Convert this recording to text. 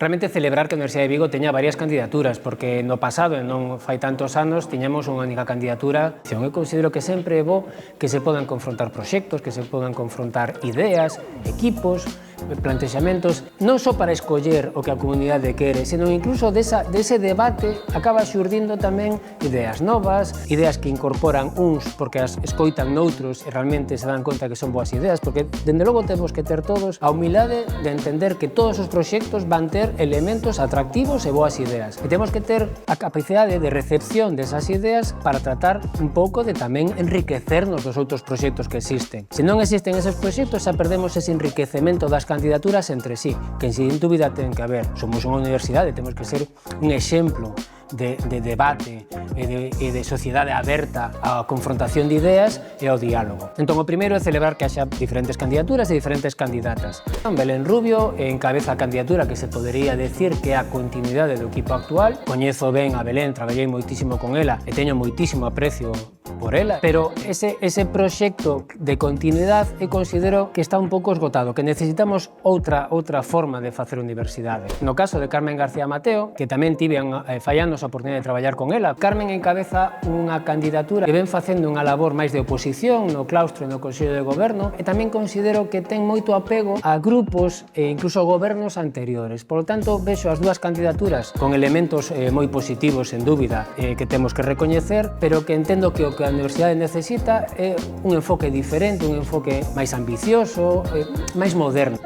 Realmente celebrar que a Universidade de Vigo teña varias candidaturas, porque no pasado, e non fai tantos anos, tiñamos unha única candidatura. Eu considero que sempre é bo que se podan confrontar proxectos, que se podan confrontar ideas, equipos, plantexamentos, non só para escoller o que a comunidade quere, senón incluso dese debate acaba xurdindo tamén ideas novas, ideas que incorporan uns porque as escoitan noutros e realmente se dan conta que son boas ideas, porque dende logo temos que ter todos a humildade de entender que todos os proxectos van ter elementos atractivos e boas ideas. E temos que ter a capacidade de recepción desas ideas para tratar un pouco de tamén enriquecernos dos outros proxectos que existen. Se non existen esos proxectos, xa perdemos ese enriquecemento das candidaturas entre sí, que sin dúbida ten que haber. Somos unha universidade, temos que ser un exemplo de debate e de sociedade aberta á confrontación de ideas e ao diálogo. Entón, o primeiro é celebrar que haxa diferentes candidaturas e diferentes candidatas. Belén Rubio encabeza a candidatura que se podería decir que é a continuidade do equipo actual. Coñezo ben a Belén, traballei moitísimo con ela e teño moitísimo aprecio por ela, pero ese proxecto de continuidade eu considero que está un pouco esgotado, que necesitamos outra forma de facer universidade. No caso de Carmen García Mateo, que tamén tiven fallando a oportunidade de traballar con ela, Carmen encabeza unha candidatura que ven facendo unha labor máis de oposición no claustro e no Consello de Goberno, e tamén considero que ten moito apego a grupos e incluso gobernos anteriores. Por lo tanto, vexo as dúas candidaturas con elementos moi positivos, sen dúbida, que temos que recoñecer, pero que entendo que o que a universidade necesita é un enfoque diferente, un enfoque máis ambicioso, máis moderno.